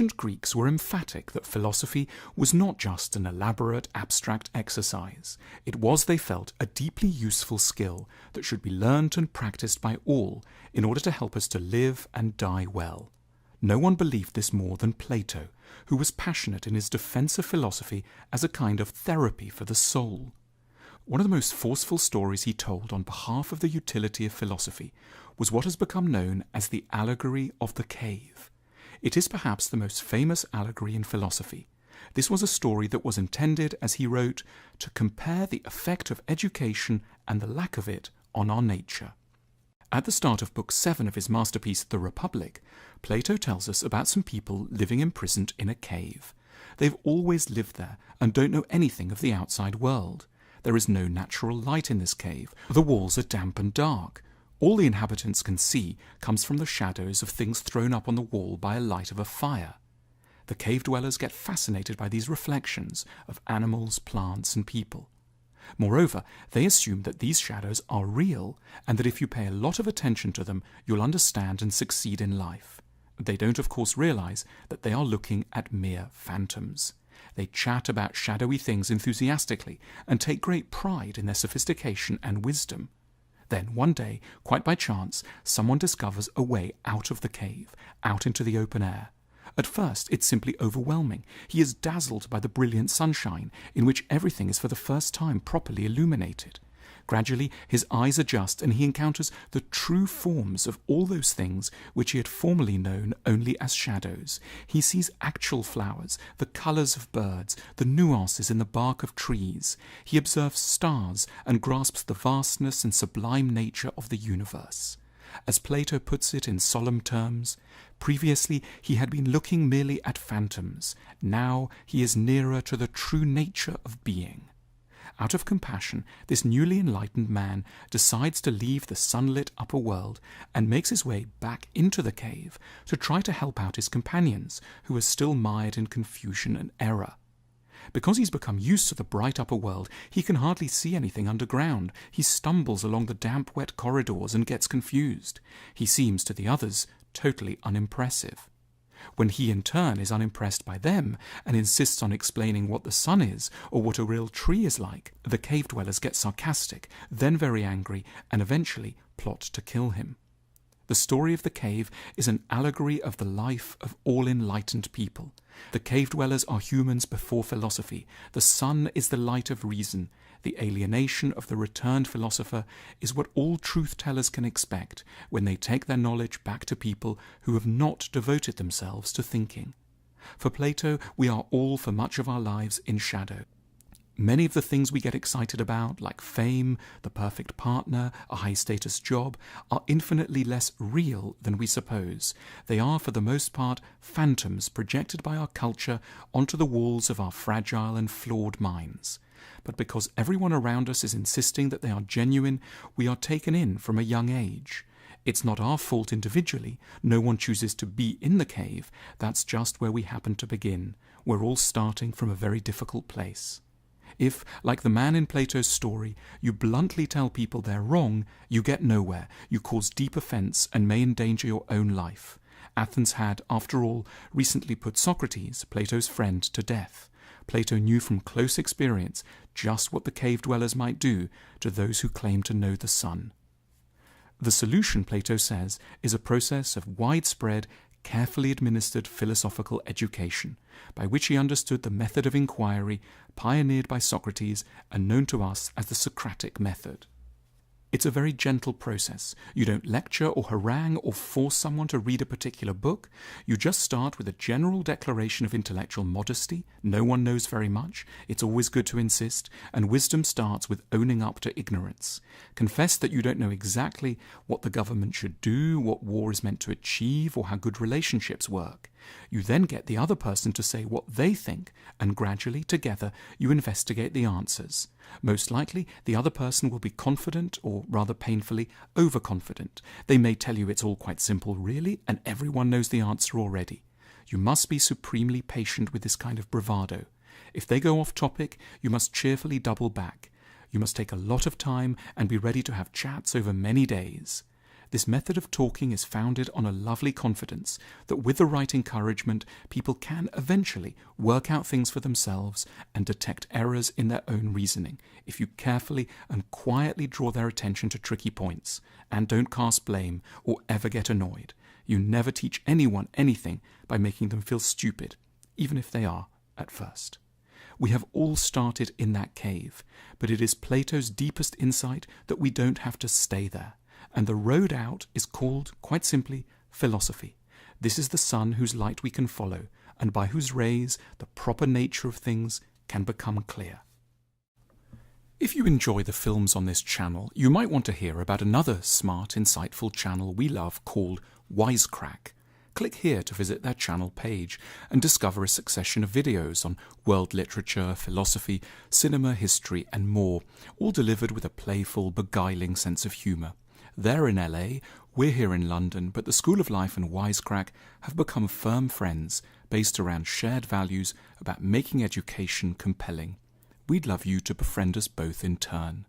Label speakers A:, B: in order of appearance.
A: ancient Greeks were emphatic that philosophy was not just an elaborate abstract exercise. It was, they felt, a deeply useful skill that should be learnt and practiced by all in order to help us to live and die well. No one believed this more than Plato, who was passionate in his defense of philosophy as a kind of therapy for the soul. One of the most forceful stories he told on behalf of the utility of philosophy was what has become known as the Allegory of the Cave. It is perhaps the most famous allegory in philosophy. This was a story that was intended, as he wrote, to compare the effect of education and the lack of it on our nature. At the start of Book 7 of his masterpiece, The Republic, Plato tells us about some people living imprisoned in a cave. They've always lived there and don't know anything of the outside world. There is no natural light in this cave. The walls are damp and dark. All the inhabitants can see comes from the shadows of things thrown up on the wall by a light of a fire. The cave dwellers get fascinated by these reflections of animals, plants, and people. Moreover, they assume that these shadows are real, and that if you pay a lot of attention to them, you'll understand and succeed in life. They don't, of course, realize that they are looking at mere phantoms. They chat about shadowy things enthusiastically and take great pride in their sophistication and wisdom. Then, one day, quite by chance, someone discovers a way out of the cave, out into the open air. At first, it's simply overwhelming. He is dazzled by the brilliant sunshine, in which everything is for the first time properly illuminated. Gradually, his eyes adjust and he encounters the true forms of all those things which he had formerly known only as shadows. He sees actual flowers, the colours of birds, the nuances in the bark of trees. He observes stars and grasps the vastness and sublime nature of the universe. As Plato puts it in solemn terms, previously he had been looking merely at phantoms. Now he is nearer to the true nature of being. Out of compassion, this newly enlightened man decides to leave the sunlit upper world and makes his way back into the cave to try to help out his companions, who are still mired in confusion and error. Because he's become used to the bright upper world, he can hardly see anything underground. He stumbles along the damp, wet corridors and gets confused. He seems to the others totally unimpressive. When he in turn is unimpressed by them and insists on explaining what the sun is or what a real tree is like, the cave dwellers get sarcastic, then very angry, and eventually plot to kill him. The story of the cave is an allegory of the life of all enlightened people. The cave dwellers are humans before philosophy. The sun is the light of reason. The alienation of the returned philosopher is what all truth-tellers can expect when they take their knowledge back to people who have not devoted themselves to thinking. For Plato, we are all for much of our lives in shadow. Many of the things we get excited about, like fame, the perfect partner, a high-status job, are infinitely less real than we suppose. They are, for the most part, phantoms projected by our culture onto the walls of our fragile and flawed minds. But because everyone around us is insisting that they are genuine, we are taken in from a young age. It's not our fault individually. No one chooses to be in the cave. That's just where we happen to begin. We're all starting from a very difficult place. If, like the man in Plato's story, you bluntly tell people they're wrong, you get nowhere, you cause deep offence and may endanger your own life. Athens had, after all, recently put Socrates, Plato's friend, to death. Plato knew from close experience just what the cave dwellers might do to those who claim to know the sun. The solution, Plato says, is a process of widespread, carefully administered philosophical education, by which he understood the method of inquiry pioneered by Socrates and known to us as the Socratic method. It's a very gentle process. You don't lecture or harangue or force someone to read a particular book. You just start with a general declaration of intellectual modesty. No one knows very much. It's always good to insist. And wisdom starts with owning up to ignorance. Confess that you don't know exactly what the government should do, what war is meant to achieve, or how good relationships work. You then get the other person to say what they think, and gradually, together, you investigate the answers. Most likely, the other person will be confident, or rather painfully, overconfident. They may tell you it's all quite simple, really, and everyone knows the answer already. You must be supremely patient with this kind of bravado. If they go off topic, you must cheerfully double back. You must take a lot of time and be ready to have chats over many days. This method of talking is founded on a lovely confidence that with the right encouragement, people can eventually work out things for themselves and detect errors in their own reasoning if you carefully and quietly draw their attention to tricky points and don't cast blame or ever get annoyed. You never teach anyone anything by making them feel stupid, even if they are at first. We have all started in that cave, but it is Plato's deepest insight that we don't have to stay there. And the road out is called, quite simply, philosophy. This is the sun whose light we can follow, and by whose rays the proper nature of things can become clear. If you enjoy the films on this channel, you might want to hear about another smart, insightful channel we love called Wisecrack. Click here to visit their channel page and discover a succession of videos on world literature, philosophy, cinema, history, and more, all delivered with a playful, beguiling sense of humour. They're in LA, we're here in London, but the School of Life and Wisecrack have become firm friends based around shared values about making education compelling. We'd love you to befriend us both in turn.